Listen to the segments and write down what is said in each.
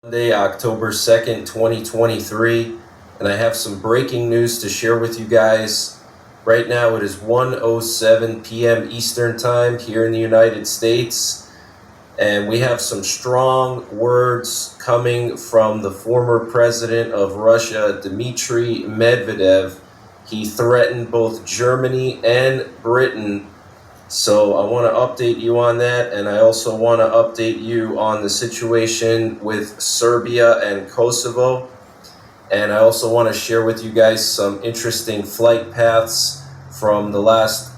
Monday, October 2nd, 2023, and I have some breaking news to share with you guys. Right now it is 1:07 p.m. Eastern Time here in the United States, and we have some strong words coming from the former president of Russia, Dmitry Medvedev. He threatened both Germany and Britain. So I want to update you on that, and I also want to update you on the situation with Serbia and Kosovo. And I also want to share with you guys some interesting flight paths from the last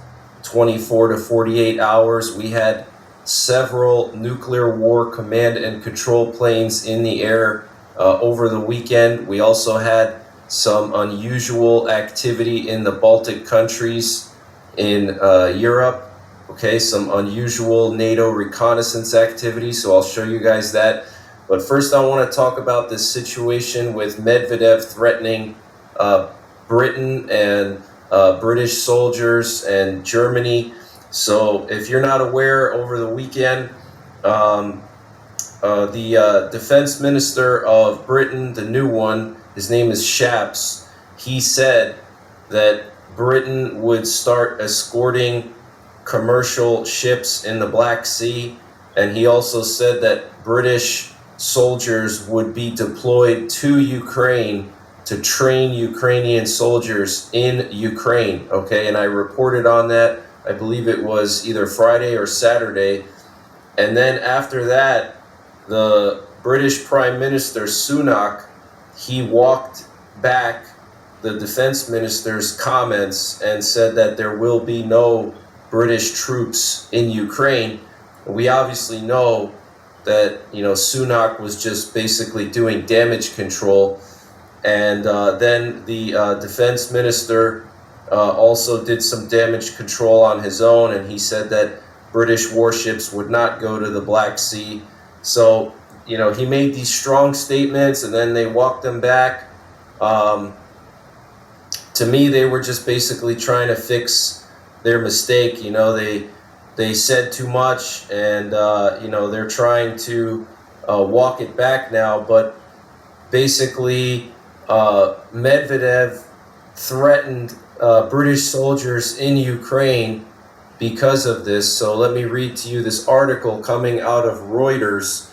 24 to 48 hours. We had several nuclear war command and control planes in the air over the weekend. We also had some unusual activity in the Baltic countries in Europe. Okay, some unusual NATO reconnaissance activity, so I'll show you guys that. But first I want to talk about this situation with Medvedev threatening Britain and British soldiers and Germany. So if you're not aware, over the weekend, the defense minister of Britain, the new one, his name is Shapps, he said that Britain would start escorting commercial ships in the Black Sea, and he also said that British soldiers would be deployed to Ukraine to train Ukrainian soldiers in Ukraine. Okay, and I reported on that, I believe it was either Friday or Saturday. And then after that, the British Prime Minister Sunak, he walked back the defense minister's comments and said that there will be no British troops in Ukraine. We obviously know that, Sunak was just basically doing damage control. And then the defense minister also did some damage control on his own, and he said that British warships would not go to the Black Sea. So, he made these strong statements and then they walked them back. To me, they were just basically trying to fix their mistake. They said too much, and they're trying to walk it back now. But basically, Medvedev threatened British soldiers in Ukraine because of this. So let me read to you this article coming out of Reuters.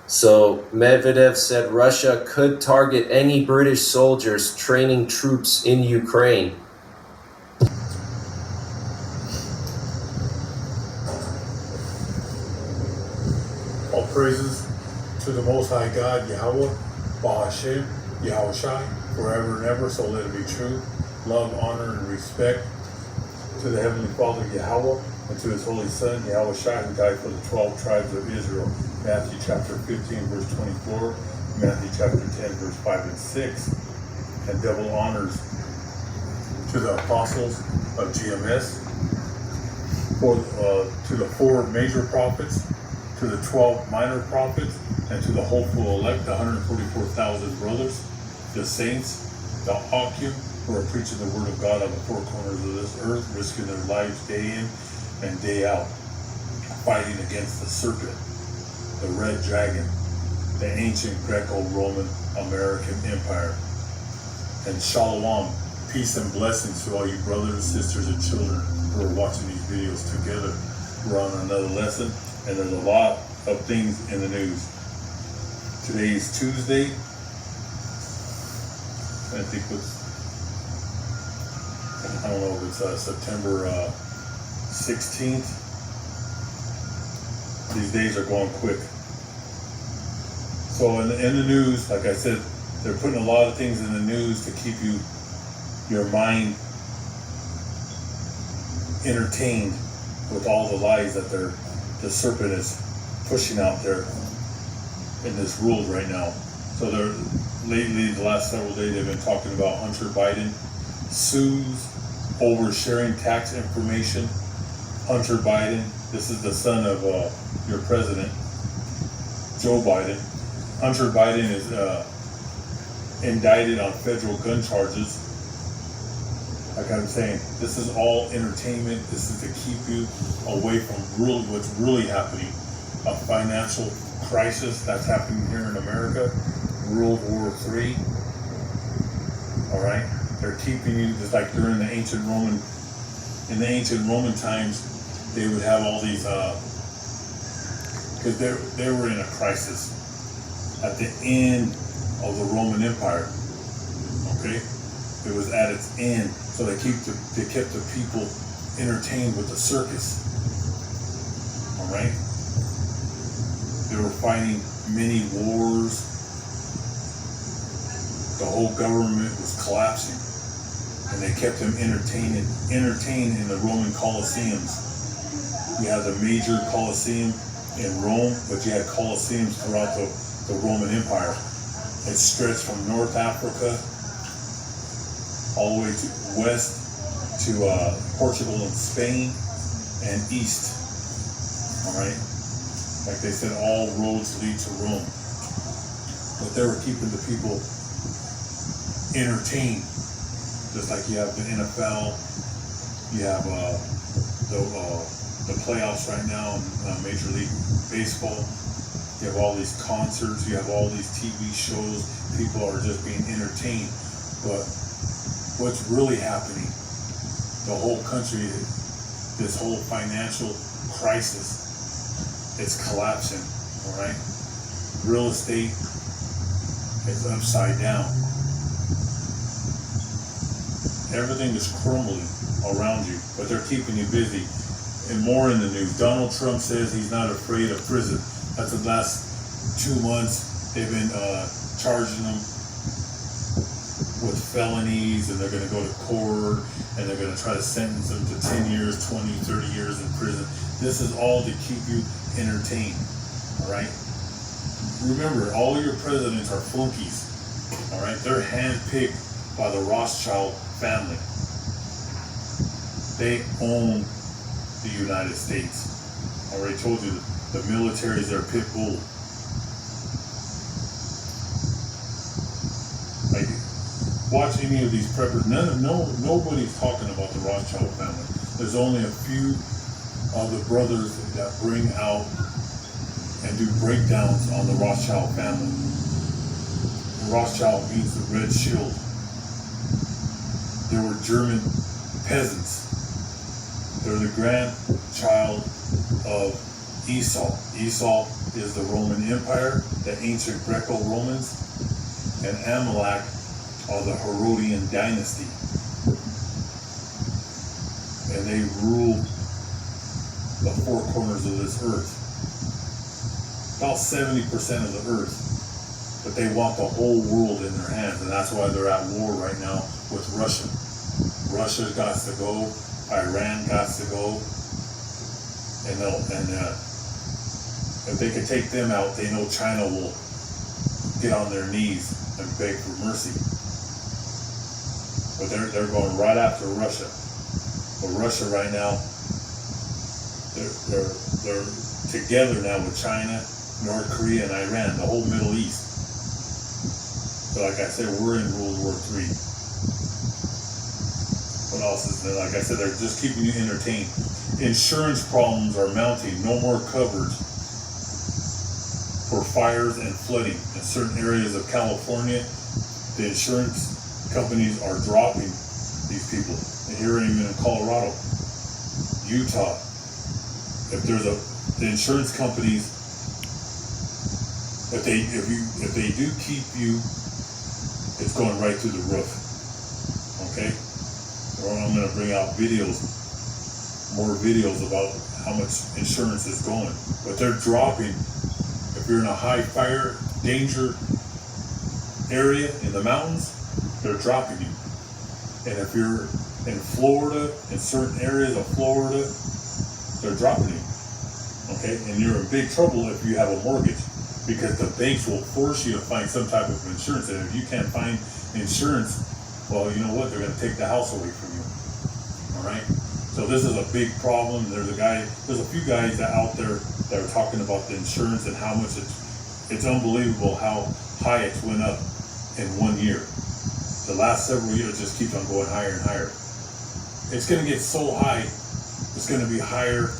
So Medvedev said Russia could target any British soldiers training troops in Ukraine. All praises to the Most High God, Yahweh, Bahashem, Yahushai, forever and ever, so let it be true. Love, honor, and respect to the Heavenly Father, Yahweh, and to His Holy Son, Yahushai, who died for the 12 tribes of Israel. Matthew chapter 15, verse 24, Matthew chapter 10, verse 5 and 6. And double honors to the apostles of GMS, to the 4 major prophets, to the 12 minor prophets, and to the hopeful elect, the 144,000 brothers, the saints, the Akim, who are preaching the word of God on the 4 corners of this earth, risking their lives day in and day out, fighting against the serpent, the red dragon, the ancient Greco-Roman American Empire. And shalom, peace and blessings to all you brothers and sisters and children who are watching these videos together. We're on another lesson, and there's a lot of things in the news. Today is Tuesday. I don't know if it's September 16th. These days are going quick. So in the news, like I said, they're putting a lot of things in the news to keep your mind entertained with all the lies that the serpent is pushing out there in this world right now. So lately, the last several days, they've been talking about Hunter Biden sues over sharing tax information. Hunter Biden, this is the son of your president, Joe Biden. Hunter Biden is indicted on federal gun charges. Like I'm saying, this is all entertainment. This is to keep you away from what's really happening, a financial crisis that's happening here in America, World War III. All right, they're keeping you just like during the ancient Roman. In the ancient Roman times, they would have all these because they were in a crisis at the end of the Roman Empire. Okay, it was at its end, so they kept the people entertained with the circus. All right, they were fighting many wars. The whole government was collapsing, and they kept them entertained in the Roman Colosseums. You had the major Colosseum in Rome, but you had Colosseums throughout the Roman Empire. It stretched from North Africa all the way to west to Portugal and Spain and east. All right, like they said, all roads lead to Rome. But they were keeping the people entertained, just like you have the NFL, you have the playoffs right now in Major League Baseball. You have all these concerts, you have all these TV shows. People are just being entertained. But what's really happening? The whole country, this whole financial crisis, it's collapsing. All right, real estate is upside down. Everything is crumbling around you, but they're keeping you busy. And more in the news, Donald Trump says he's not afraid of prison. That's the last 2 months they've been charging them with felonies, and they're going to go to court, and they're going to try to sentence them to 10 years, 20, 30 years in prison. This is all to keep you entertained, all right? Remember, all your presidents are flunkies, all right? They're handpicked by the Rothschild family. They own the United States. I already told you the military is their pit bull. Like, watch any of these preppers. Nobody's talking about the Rothschild family. There's only a few of the brothers that bring out and do breakdowns on the Rothschild family. Rothschild means the red shield. They were German peasants. They're the grandchild of Esau. Esau is the Roman Empire, the ancient Greco-Romans, and Amalek are the Herodian dynasty. And they ruled the four corners of this earth. About 70% of the earth. But they want the whole world in their hands, and that's why they're at war right now with Russia. Russia got to go, Iran got to go, and if they could take them out, they know China will get on their knees and beg for mercy. But they're going right after Russia. But Russia right now, they're together now with China, North Korea, and Iran, the whole Middle East. So like I said, we're in World War III. What else is there? Like I said, they're just keeping you entertained. Insurance problems are mounting. No more coverage for fires and flooding. In certain areas of California, the insurance companies are dropping these people. And here even in Colorado, Utah, if the insurance companies, if they do keep you, it's going right through the roof. Okay? Or I'm going to bring out more videos about how much insurance is going. But they're dropping. If you're in a high fire danger area in the mountains, they're dropping you. And if you're in Florida, in certain areas of Florida, they're dropping you. Okay? And you're in big trouble if you have a mortgage, because the banks will force you to find some type of insurance. And if you can't find insurance, well, you know what? They're going to take the house away from you. All right? So this is a big problem. There's a few guys that out there that are talking about the insurance and how much it's unbelievable how high it's went up in 1 year. The last several years just keeps on going higher and higher. It's going to get so high, it's going to be higher.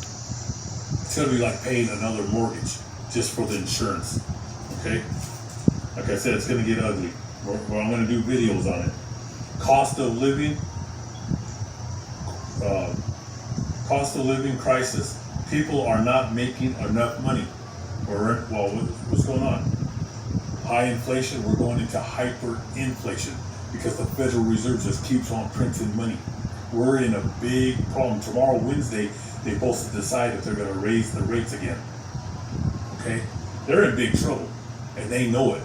It's going to be like paying another mortgage. just for the insurance. Okay? Like I said, it's going to get ugly. I'm going to do videos on it. Cost of living crisis. People are not making enough money. What's going on? High inflation. We're going into hyperinflation because the Federal Reserve just keeps on printing money. We're in a big problem. Tomorrow, Wednesday, they're supposed to decide if they're going to raise the rates again. Okay? They're in big trouble, and they know it.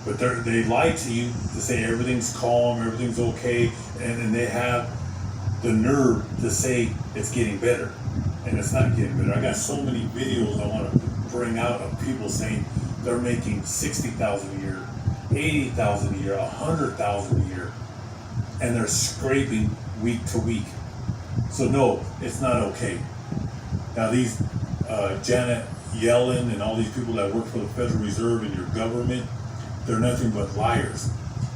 But they lie to you to say everything's calm, everything's okay, and they have the nerve to say it's getting better. And it's not getting better. I got so many videos I want to bring out of people saying they're making $60,000 a year, $80,000 a year, $100,000 a year, and they're scraping week to week. So no, it's not okay. Now these Janet Yellen and all these people that work for the Federal Reserve and your government, they're nothing but liars.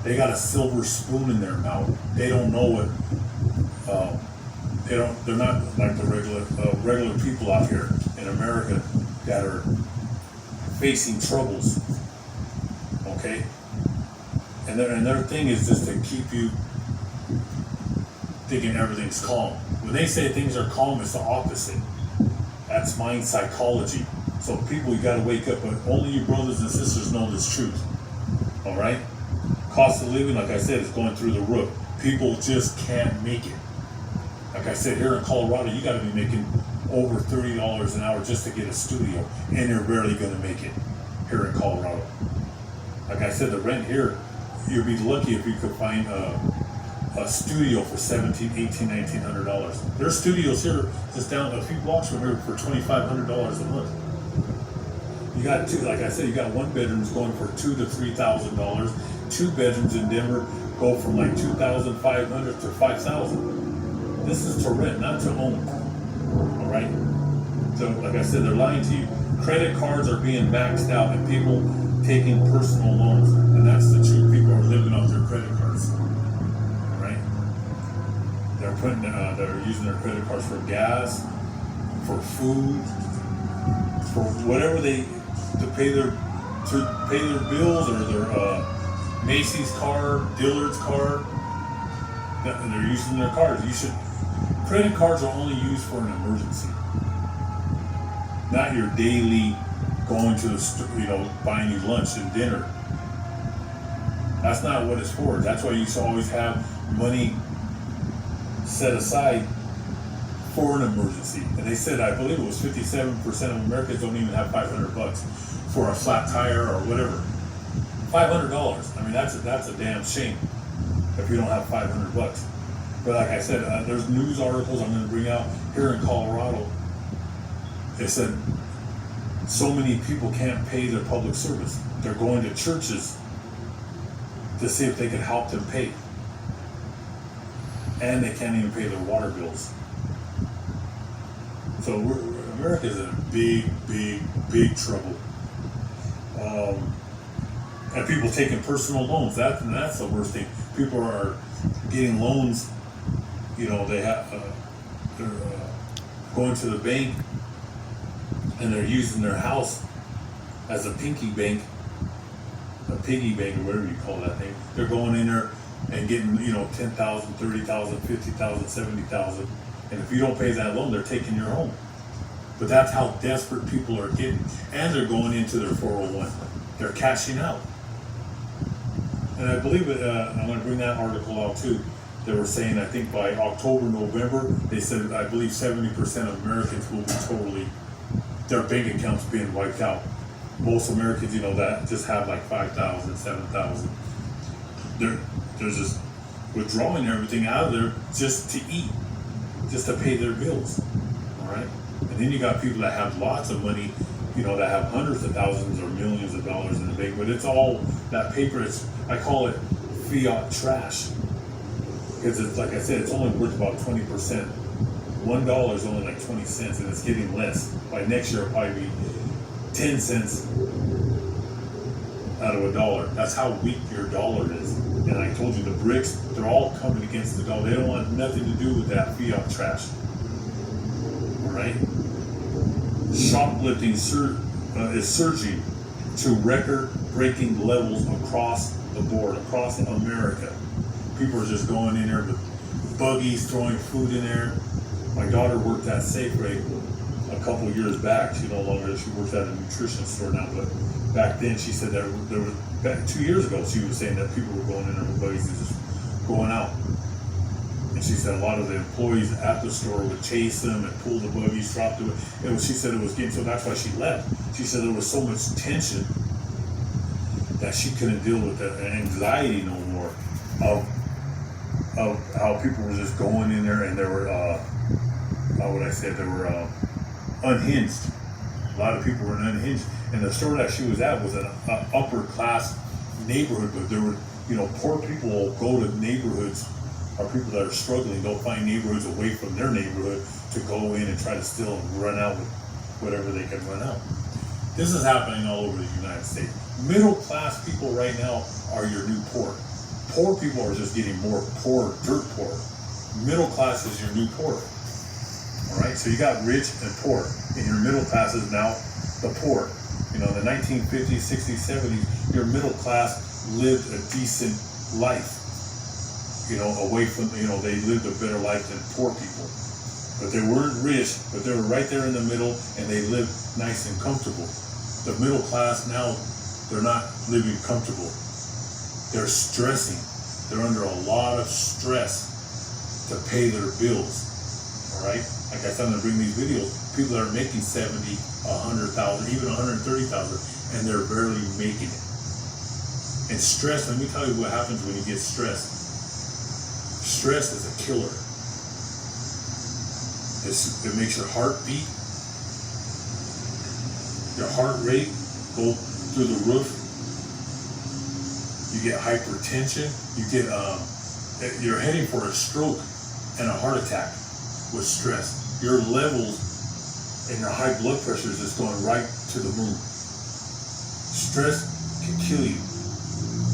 They got a silver spoon in their mouth. They don't know what. They're not like the regular people out here in America that are facing troubles. Okay, and their thing is just to keep you thinking everything's calm. When they say things are calm, it's the opposite. That's mind psychology. So people, you got to wake up. But only you brothers and sisters know this truth. All right. Cost of living, like I said, is going through the roof. People just can't make it. Like I said, here in Colorado, you got to be making over $30 an hour just to get a studio, and you're barely going to make it here in Colorado. Like I said, the rent here, you'd be lucky if you could find a studio for $1,700, $1,800, $1,900. There's studios here just down a few blocks from here for $2,500 a month. You got two, like I said, you got one bedrooms going for $2,000 to $3,000. 2 bedrooms in Denver go from like $2,500 to $5,000. This is to rent, not to own. All right. So, like I said, they're lying to you. Credit cards are being maxed out, and people taking personal loans, and that's the truth. People are living off their credit cards. All right. They're using their credit cards for gas, for food, for whatever to pay their bills or their Macy's card, Dillard's card. They're using their cards. Credit cards are only used for an emergency, not your daily going to the store, buying you lunch and dinner. That's not what it's for. That's why you should always have money set aside for an emergency. And they said, I believe it was 57% of Americans don't even have $500 for a flat tire or whatever. $500. I mean, that's a damn shame if you don't have $500. But like I said, there's news articles I'm going to bring out here in Colorado. They said so many people can't pay their public service. They're going to churches to see if they can help them pay. And they can't even pay their water bills. So America's in big, big, big trouble. And people taking personal loans. That's the worst thing. People are getting loans. They're going to the bank, and they're using their house as a piggy bank, or whatever you call that thing. They're going in there and getting, $10,000, $30,000, $50,000, $70,000, and if you don't pay that loan, they're taking your home. But that's how desperate people are getting, and they're going into their 401. They're cashing out. And I believe I'm going to bring that article out too. They were saying, I think by October, November, they said, I believe 70% of Americans will be their bank accounts being wiped out. Most Americans, that just have like 5,000, 7,000. They're just withdrawing everything out of there just to eat, just to pay their bills. All right. And then you got people that have lots of money, that have hundreds of thousands or millions of dollars in the bank, but it's all that paper. I call it fiat trash. Because it's, like I said, it's only worth about 20%. $1 is only like 20 cents, and it's getting less. By next year, it'll probably be 10 cents out of $1. That's how weak your dollar is. And I told you, the BRICS, they're all coming against the dollar. They don't want nothing to do with that fiat trash. All right? Shoplifting is surging to record-breaking levels across the board, across America. People are just going in there with buggies, throwing food in there. My daughter worked at Safeway a couple years back. She no longer, she works at a nutrition store now, but back then she said that there was, back 2 years ago, she was saying that people were going in there with buggies and just going out. And she said a lot of the employees at the store would chase them and pull the buggies, drop them. She said it was getting, so that's why she left. She said there was so much tension that she couldn't deal with the anxiety no more of how people were just going in there and they were, how would I say it? They were unhinged. A lot of people were unhinged. And the store that she was at was an upper class neighborhood, but there were, poor people will go to neighborhoods, or people that are struggling, they'll find neighborhoods away from their neighborhood to go in and try to steal and run out with whatever they can run out. This is happening all over the United States. Middle class people right now are your new poor. Poor people are just getting more poor, dirt poor. Middle class is your new poor. All right, so you got rich and poor, and your middle class is now the poor. In the 1950s, 60s, 70s, your middle class lived a decent life. Away from, they lived a better life than poor people. But they weren't rich, but they were right there in the middle, and they lived nice and comfortable. The middle class now, they're not living comfortable. They're stressing. They're under a lot of stress to pay their bills. All right? Like I said, I'm going to bring these videos. People that are making 70, 100,000, even 130,000, and they're barely making it. And stress, let me tell you what happens when you get stressed. Stress is a killer. It makes your heart beat, your heart rate go through the roof. You get hypertension. You're heading for a stroke and a heart attack with stress. Your levels and your high blood pressure is just going right to the moon. Stress can kill you,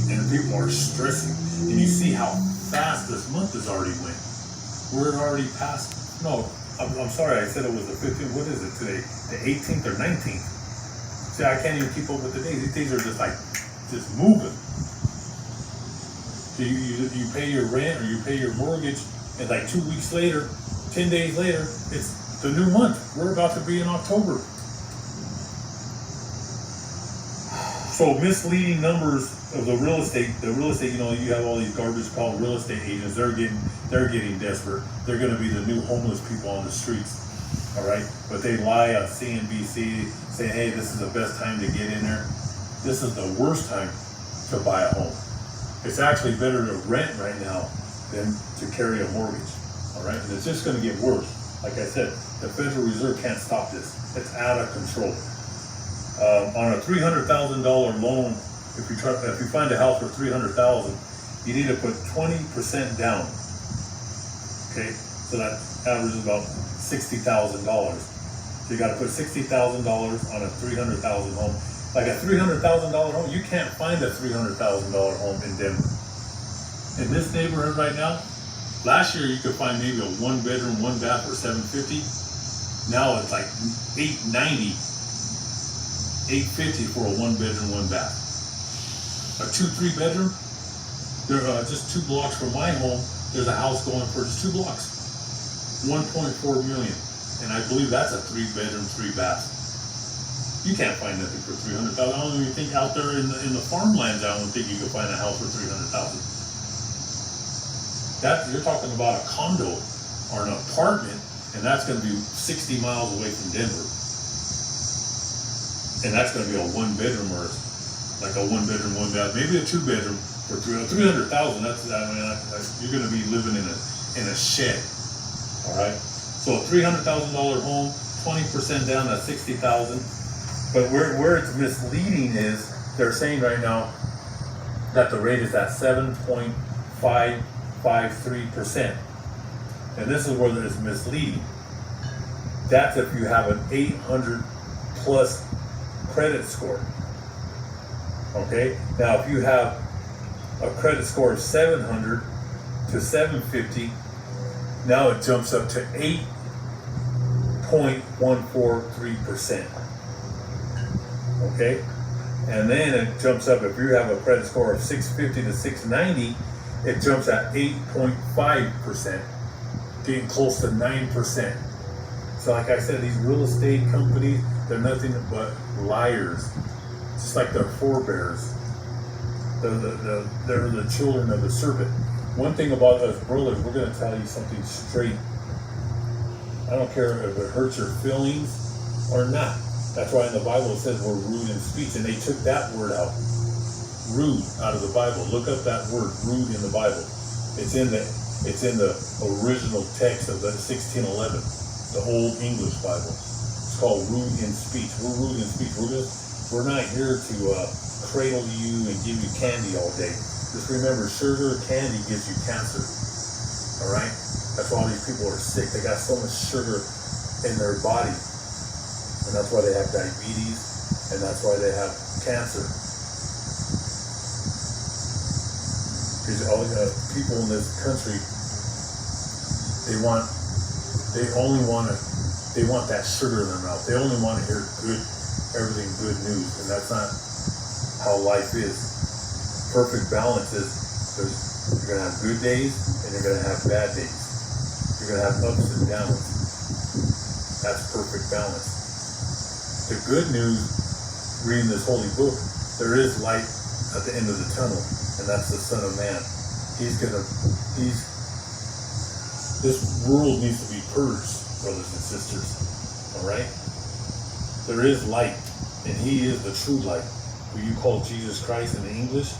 and people are stressing. And you see how fast this month has already went. We're already past. No, I'm sorry. I said it was the 15th. What is it today? The 18th or 19th? See, I can't even keep up with the days. These days are just moving. So you pay your rent or you pay your mortgage, and 2 weeks later, 10 days later, it's the new month. We're about to be in October. So misleading numbers of the real estate, you have all these garbage called real estate agents. They're getting desperate. They're going to be the new homeless people on the streets. All right, but they lie on CNBC saying, "Hey, this is the best time to get in there." This is the worst time to buy a home. It's actually better to rent right now than to carry a mortgage. All right, and it's just going to get worse. Like I said, the Federal Reserve can't stop this. It's out of control. On a $300,000 loan, if you find a house for $300,000, you need to put 20% down. Okay, so that averages about $60,000. So you got to put $60,000 on a $300,000 home. Like a $300,000 home, you can't find a $300,000 home in Denver. In this neighborhood right now, last year you could find maybe a 1-bedroom, 1-bath for $750. Now it's like $890, $850 for a 1-bedroom, 1-bath. A 2-3 bedroom, there just 2 blocks from my home, there's a house going for just 2 blocks, 1.4 million, and I believe that's a 3-bedroom, 3-bath. You can't find nothing for $300,000. I don't even think out there in the farmlands, I don't think you could find a house for $300,000. That you're talking about a condo or an apartment, and that's going to be 60 miles away from Denver, and that's going to be a 1-bedroom or like a 1-bedroom, 1-bath, maybe a 2-bedroom for $300,000. You're going to be living in a shed. All right. So a $300,000 home, 20% down at $60,000. But where it's misleading is they're saying right now that the rate is at 7.553%, and this is where it's misleading. That's if you have an 800 plus credit score. Okay, now if you have a credit score of 700 to 750, now it jumps up to 8.143%. Okay? And then it jumps up, if you have a credit score of 650 to 690, it jumps at 8.5%, getting close to 9%. So like I said, these real estate companies, they're nothing but liars. Just like their forebears. They're the children of the serpent. One thing about us brothers, we're going to tell you something straight. I don't care if it hurts your feelings or not. That's why in the Bible it says we're rude in speech, and they took that word out. Rude out of the Bible. Look up that word, rude, in the Bible. It's in the original text of the 1611, the Old English Bible. It's called rude in speech. We're rude in speech. We're not here to cradle you and give you candy all day. Just remember, sugar candy gives you cancer. All right? That's why all these people are sick. They got so much sugar in their body. And that's why they have diabetes, and that's why they have cancer. Because all the people in this country, they want that sugar in their mouth. They only want to hear everything good news, and that's not how life is. Perfect balance is you're gonna have good days and you're gonna have bad days. You're gonna have ups and downs. That's perfect balance. The good news, reading this holy book, there is light at the end of the tunnel, and that's the Son of Man. This world needs to be purged, brothers and sisters. All right? There is light, and He is the true light, who you call Jesus Christ in English,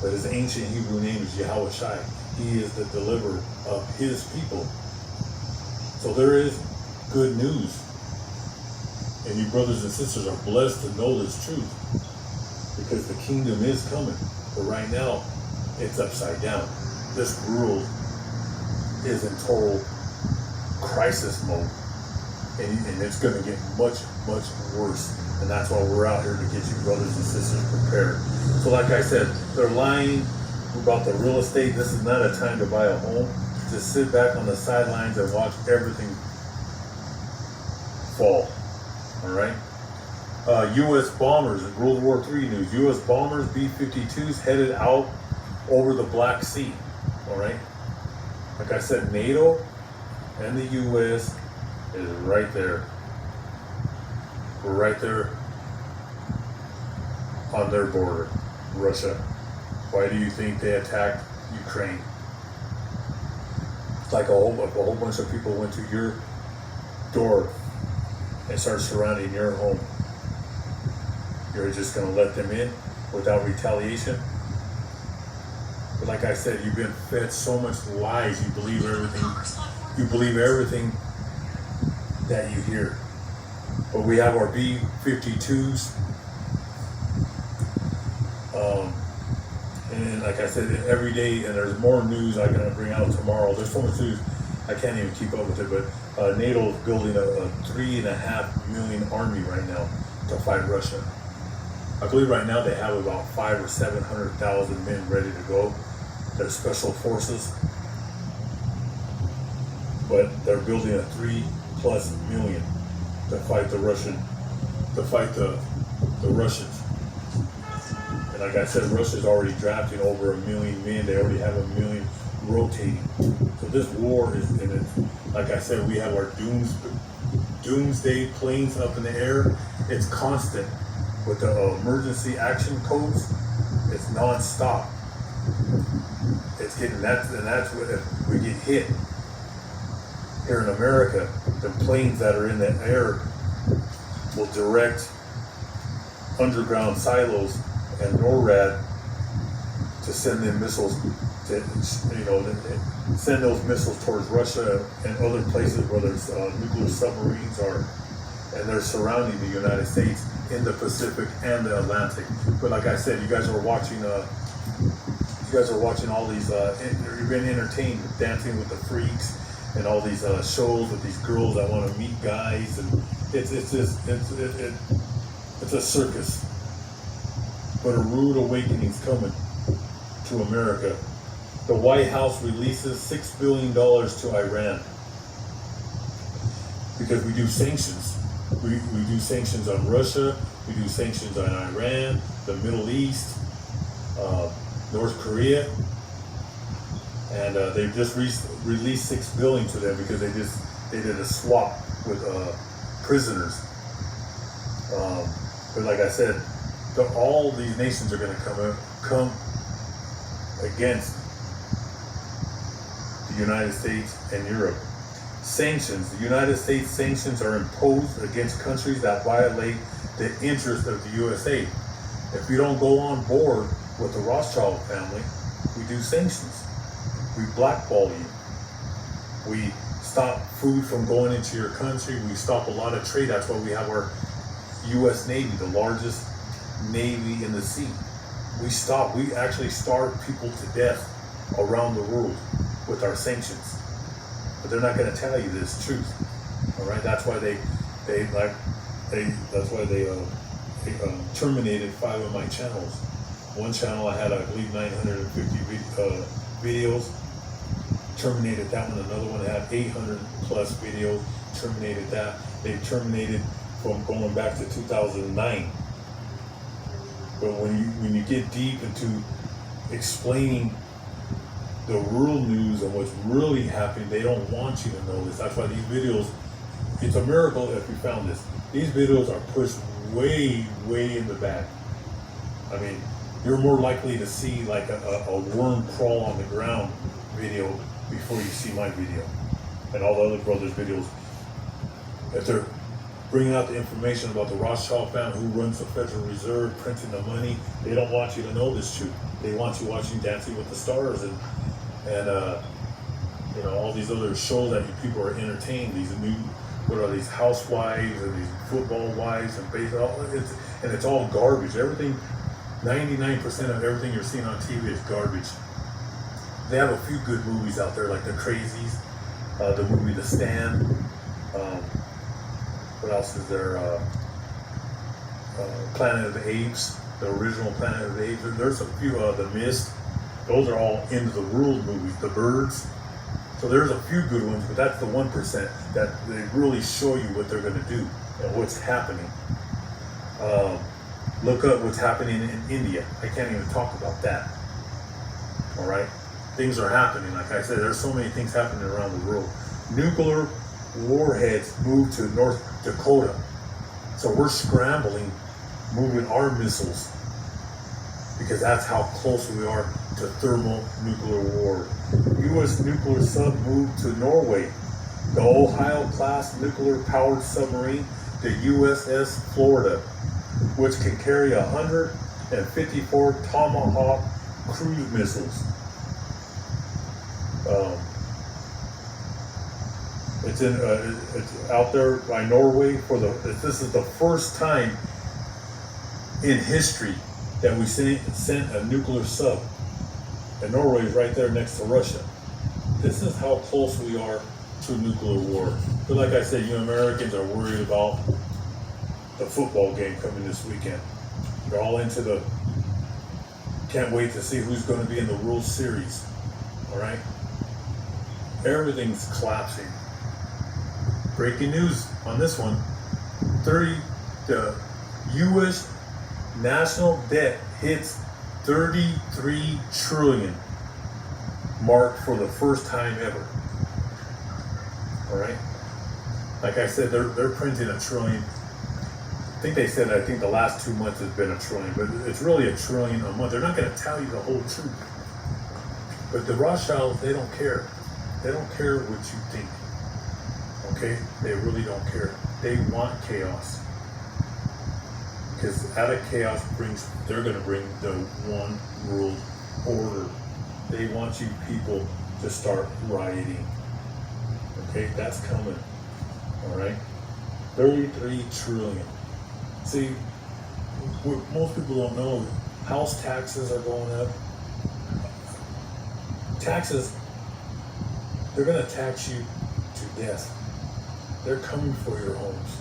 but His ancient Hebrew name is Yahweh Shai. He is the deliverer of His people. So there is good news. And you brothers and sisters are blessed to know this truth, because the kingdom is coming. But right now, it's upside down. This world is in total crisis mode. And it's going to get much, much worse. And that's why we're out here to get you brothers and sisters prepared. So like I said, they're lying about the real estate. This is not a time to buy a home. Just sit back on the sidelines and watch everything fall. All right. U.S. bombers in World War III news. U.S. bombers B-52s headed out over the Black Sea. All right. Like I said, NATO and the U.S. is right there. We're right there on their border, Russia. Why do you think they attacked Ukraine? It's like a whole bunch of people went to your door and start surrounding your home. You're just going to let them in without retaliation? But like I said, you've been fed so much lies. You believe everything. You believe everything that you hear. But we have our B-52s. And like I said, every day, and there's more news I'm going to bring out tomorrow. There's so much news, I can't even keep up with it. But NATO is building a 3.5 million army right now to fight Russia. I believe right now they have about 500,000 or 700,000 men ready to go. They're special forces. But they're building a 3+ million to fight the Russians. And like I said, Russia's already drafting over 1 million men. They already have 1 million rotating. So this war is in it. Like I said, we have our doomsday planes up in the air. It's constant. With the emergency action codes, it's non-stop. It's getting that's what if we get hit here in America. The planes that are in the air will direct underground silos and NORAD to send them missiles to, send those missiles towards Russia and other places where there's nuclear submarines are, and they're surrounding the United States in the Pacific and the Atlantic. But like I said, you guys are watching all these, you've been entertained with Dancing with the Freaks and all these shows with these girls that want to meet guys, and it's a circus. But a rude awakening's coming to America. The White House releases $6 billion to Iran because we do sanctions. We do sanctions on Russia, We do sanctions on Iran, the Middle East, North Korea, and they've just released $6 billion to them because they did a swap with prisoners. But like I said, all these nations are going to come against the United States and Europe. Sanctions. The United States sanctions are imposed against countries that violate the interest of the USA. If you don't go on board with the Rothschild family, we do sanctions. We blackball you. We stop food from going into your country. We stop a lot of trade. That's why we have our U.S. Navy, the largest Navy in the sea. We actually starve people to death around the world with our sanctions. But they're not going to tell you this truth. All right, that's why they terminated 5 of my channels. One channel I had, I believe, 950 videos. Terminated that one. Another one had 800 plus videos. Terminated that. They terminated from going back to 2009. But when you get deep into explaining the real news and what's really happening, they don't want you to know this. That's why these videos, it's a miracle if you found this. These videos are pushed way, way in the back. I mean, you're more likely to see like a worm crawl on the ground video before you see my video and all the other brothers' videos. If they're bringing out the information about the Rothschild family, who runs the Federal Reserve, printing the money, they don't want you to know this truth. They want you watching Dancing with the Stars and you know, all these other shows that you people are entertained. These new, what are these, housewives and these football wives and baseball? It's all garbage. Everything, 99% of everything you're seeing on TV is garbage. They have a few good movies out there, like The Crazies, the movie The Stand. What else is there? Planet of the Apes, the original Planet of the Apes. There's a few, The Mist. Those are all end of the world movies. The Birds. So there's a few good ones, but that's the 1% that they really show you what they're going to do and what's happening. Look up what's happening in India. I can't even talk about that. All right? Things are happening. Like I said, there's so many things happening around the world. Nuclear warheads moved to North Dakota. So we're scrambling, moving our missiles, because that's how close we are to thermonuclear war. U.S. nuclear sub moved to Norway. The Ohio-class nuclear-powered submarine, the USS Florida, which can carry 154 Tomahawk cruise missiles. It's out there by Norway this is the first time in history that we sent a nuclear sub. And Norway is right there next to Russia. This is how close we are to nuclear war. But like I said, you Americans are worried about the football game coming this weekend. You're all into can't wait to see who's going to be in the World Series. All right? Everything's collapsing. Breaking news on this one. The U.S. national debt hits 33 trillion mark for the first time ever. All right? Like I said, they're printing $1 trillion. I think the last 2 months has been $1 trillion, but it's really $1 trillion a month. They're not going to tell you the whole truth. But the Rothschilds, they don't care. They don't care what you think. Okay? They really don't care. They want chaos. Because out of chaos they're going to bring the one world order. They want you people to start rioting. Okay? That's coming. All right? 33 trillion. See, what most people don't know, house taxes are going up. Taxes, they're going to tax you to death. They're coming for your homes.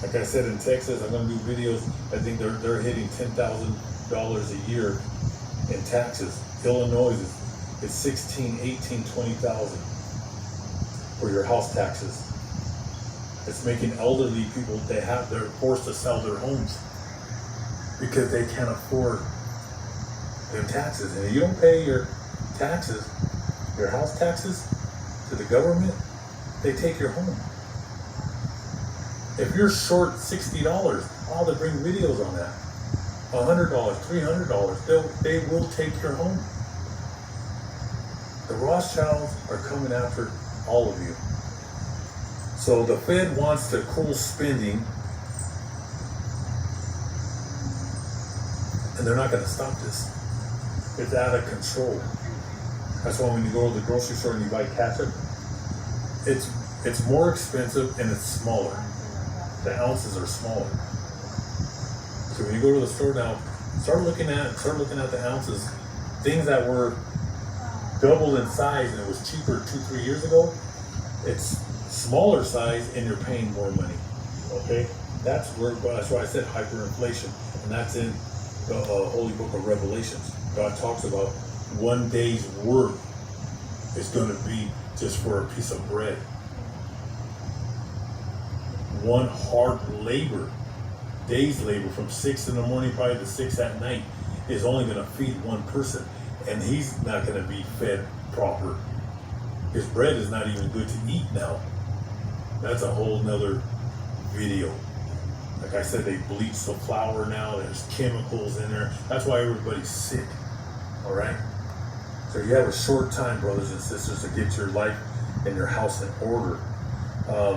Like I said, in Texas, I'm going to do videos. I think they're hitting $10,000 a year in taxes. Illinois is 16, 18, 20,000 for your house taxes. It's making elderly people, they're forced to sell their homes because they can't afford their taxes. And if you don't pay your taxes, your house taxes to the government, they take your home. If you're short $60, they bring videos on that. $100, $300, they will take your home. The Rothschilds are coming after all of you. So the Fed wants to cool spending, and they're not going to stop this. It's out of control. That's why when you go to the grocery store and you buy ketchup, it's more expensive and it's smaller. The ounces are smaller. So when you go to the store now, start looking at the ounces. Things that were doubled in size and it was cheaper 2-3 years ago, it's smaller size and you're paying more money. Okay, that's why I said hyperinflation, and that's in the Holy Book of Revelations. God talks about one day's work is going to be just for a piece of bread. One hard day's labor from 6 in the morning probably to 6 at night is only going to feed one person, and he's not going to be fed proper. His bread is not even good to eat now. That's a whole nother video. Like I said, they bleach the flour now. There's chemicals in there. That's why everybody's sick. All right? So you have a short time, brothers and sisters, to get your life and your house in order.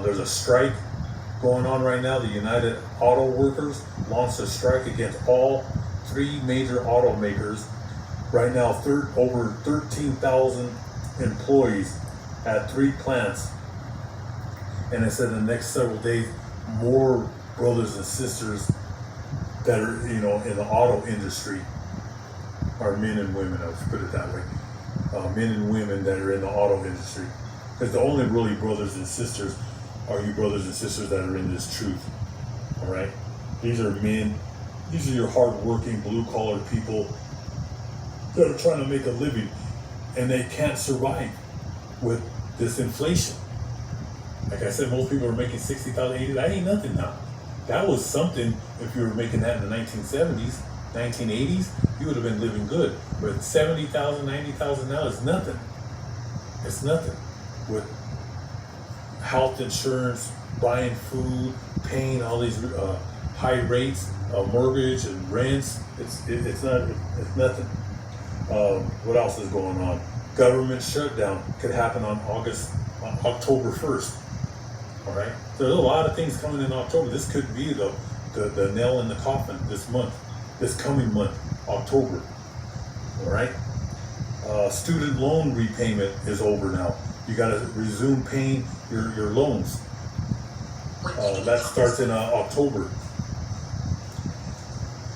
There's a strike going on right now. The United Auto Workers launched a strike against all 3 major automakers. Right now, over 13,000 employees at 3 plants. And it said in the next several days, more brothers and sisters that are, in the auto industry are men and women. I'll just put it that way. Men and women that are in the auto industry. Because the only really brothers and sisters are you brothers and sisters that are in this truth. All right? These are men. These are your hard-working, blue-collar people that are trying to make a living, and they can't survive with this inflation. Like I said, most people are making $60,000, $80,000. That ain't nothing now. That was something if you were making that in the 1970s, 1980s, you would have been living good. But $70,000, $90,000 now is nothing. It's nothing. With health insurance, buying food, paying all these high rates of mortgage and rents, it's nothing. What else is going on? Government shutdown could happen on October 1st. All right. There's a lot of things coming in October. This could be the nail in the coffin this coming month, October. All right. Student loan repayment is over now. You got to resume paying your loans. That starts in October.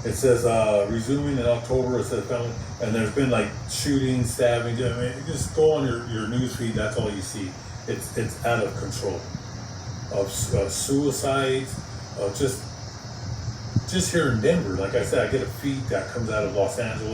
It says resuming in October. It says family, and there's been like shootings, stabbing. I mean, just go on your news feed. That's all you see. It's out of control. Of suicides, just here in Denver. Like I said, I get a feed that comes out of Los Angeles.